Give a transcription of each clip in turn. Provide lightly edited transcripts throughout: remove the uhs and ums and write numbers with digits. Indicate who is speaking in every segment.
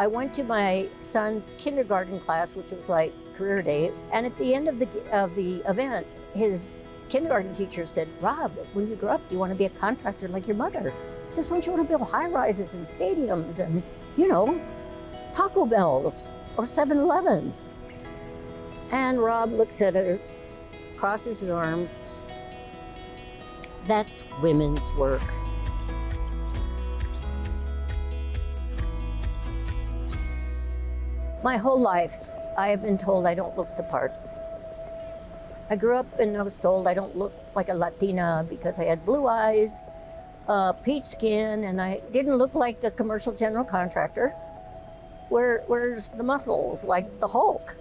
Speaker 1: I went to my son's kindergarten class, which was like career day, and at the end of the event, his kindergarten teacher said, "Rob, when you grow up, do you want to be a contractor like your mother?" He says, "Don't you want to build high-rises and stadiums and, Taco Bells or 7-Elevens?" And Rob looks at her, crosses his arms. That's women's work. My whole life, I have been told I don't look the part. I grew up and I was told I don't look like a Latina because I had blue eyes, peach skin, and I didn't look like a commercial general contractor. Where's the muscles, like the Hulk?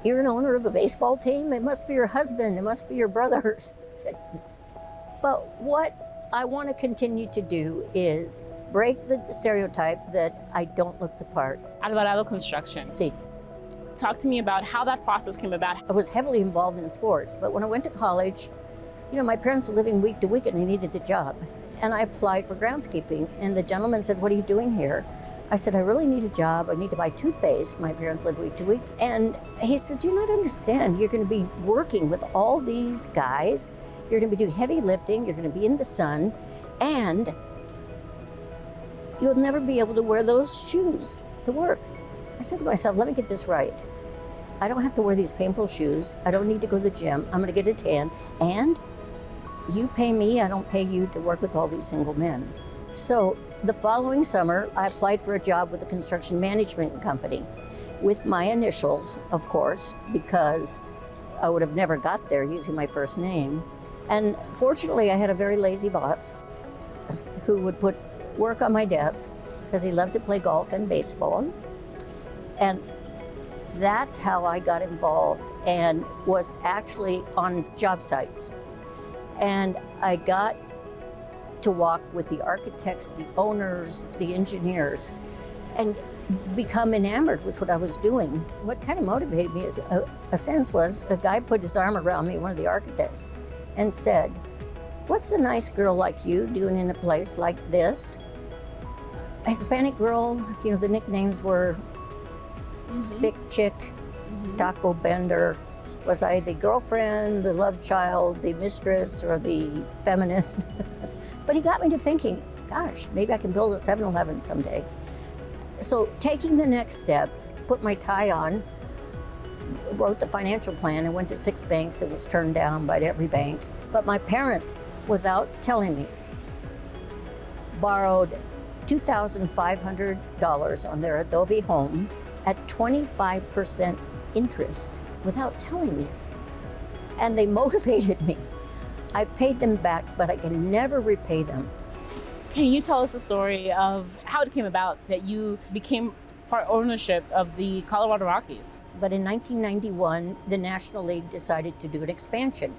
Speaker 1: You're an owner of a baseball team? It must be your husband, it must be your brothers. But what I want to continue to do is break the stereotype that I don't look the part.
Speaker 2: Alvarado Construction.
Speaker 1: See.
Speaker 2: Talk to me about how that process came about.
Speaker 1: I was heavily involved in sports, but when I went to college, my parents were living week to week and I needed a job. And I applied for groundskeeping, and the gentleman said, "What are you doing here?" I said, "I really need a job. I need to buy toothpaste." My parents live week to week. And he said, "Do you not understand? You're going to be working with all these guys. You're going to be doing heavy lifting. You're going to be in the sun. And you'll never be able to wear those shoes to work." I said to myself, let me get this right. I don't have to wear these painful shoes. I don't need to go to the gym. I'm going to get a tan. And you pay me, I don't pay you to work with all these single men. So the following summer, I applied for a job with a construction management company with my initials, of course, because I would have never got there using my first name. And fortunately, I had a very lazy boss who would put work on my desk because he loved to play golf and baseball. And that's how I got involved and was actually on job sites. And I got to walk with the architects, the owners, the engineers, and become enamored with what I was doing. What kind of motivated me, a sense, was a guy put his arm around me, one of the architects, and said, "What's a nice girl like you doing in a place like this?" A Hispanic girl, the nicknames were Spick Chick, Taco Bender. Was I the girlfriend, the love child, the mistress, or the feminist? But he got me to thinking, gosh, maybe I can build a 7-Eleven someday. So taking the next steps, put my tie on, wrote the financial plan, and went to 6 banks. It was turned down by every bank. But my parents, without telling me, borrowed $2,500 on their adobe home at 25% interest without telling me. And they motivated me. I paid them back, but I can never repay them.
Speaker 2: Can you tell us the story of how it came about that you became part ownership of the Colorado Rockies?
Speaker 1: But in 1991, the National League decided to do an expansion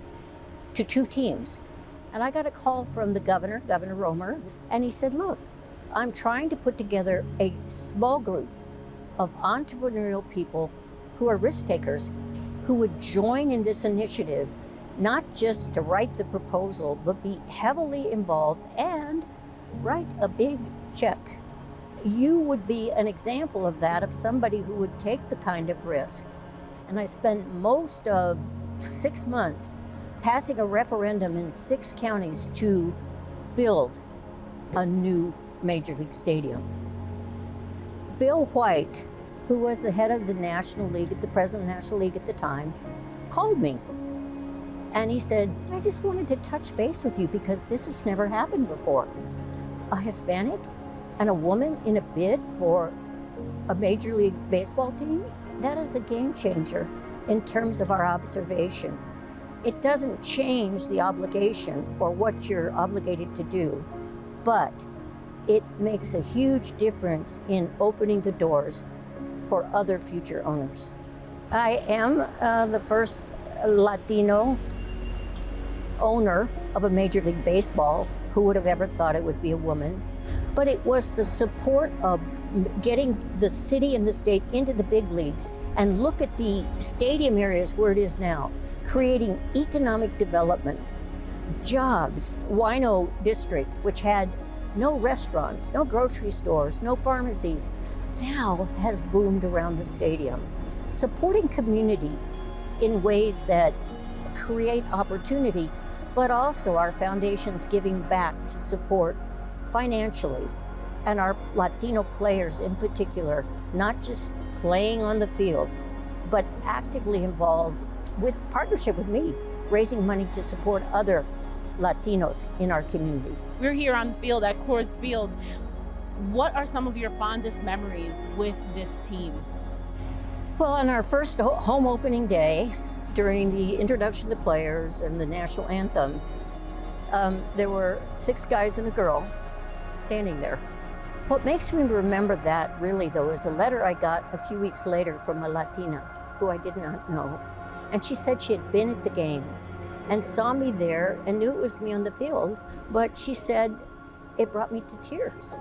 Speaker 1: to 2 teams. And I got a call from the governor, Governor Romer, and he said, "Look, I'm trying to put together a small group of entrepreneurial people who are risk takers who would join in this initiative, not just to write the proposal, but be heavily involved and write a big check. You would be an example of that, of somebody who would take the kind of risk." And I spent most of 6 months passing a referendum in 6 counties to build a new Major League Stadium. Bill White, who was the head of the National League, the president of the National League at the time, called me. And he said, "I just wanted to touch base with you because this has never happened before. A Hispanic and a woman in a bid for a Major League Baseball team? That is a game changer in terms of our observation. It doesn't change the obligation or what you're obligated to do, but it makes a huge difference in opening the doors for other future owners." I am the first Latino owner of a Major League Baseball. Who would have ever thought it would be a woman? But it was the support of getting the city and the state into the big leagues, and look at the stadium areas where it is now, creating economic development, jobs. Wino District, which had no restaurants, no grocery stores, no pharmacies, now has boomed around the stadium. Supporting community in ways that create opportunity, but also our foundation's giving back to support financially, and our Latino players in particular, not just playing on the field, but actively involved with partnership with me, raising money to support other Latinos in our community.
Speaker 2: We're here on the field at Coors Field. What are some of your fondest memories with this team?
Speaker 1: Well, on our first home opening day, during the introduction to the players and the national anthem, there were 6 guys and a girl standing there. What makes me remember that really, though, is a letter I got a few weeks later from a Latina who I did not know. And she said she had been at the game and saw me there and knew it was me on the field, but she said it brought me to tears.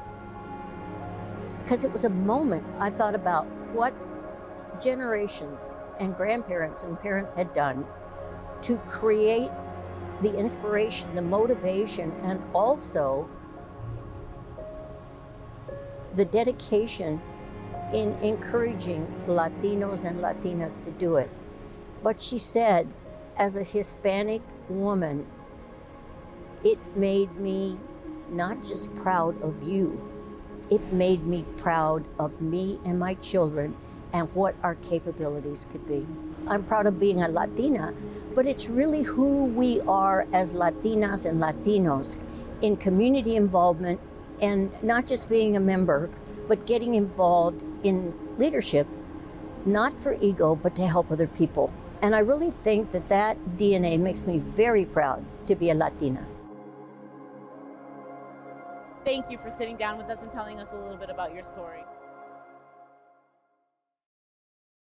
Speaker 1: Because it was a moment I thought about what generations and grandparents and parents had done to create the inspiration, the motivation, and also the dedication in encouraging Latinos and Latinas to do it. But she said, as a Hispanic woman, it made me not just proud of you, it made me proud of me and my children and what our capabilities could be. I'm proud of being a Latina, but it's really who we are as Latinas and Latinos in community involvement, and not just being a member, but getting involved in leadership, not for ego, but to help other people. And I really think that that DNA makes me very proud to be a Latina.
Speaker 2: Thank you for sitting down with us and telling us a little bit about your story.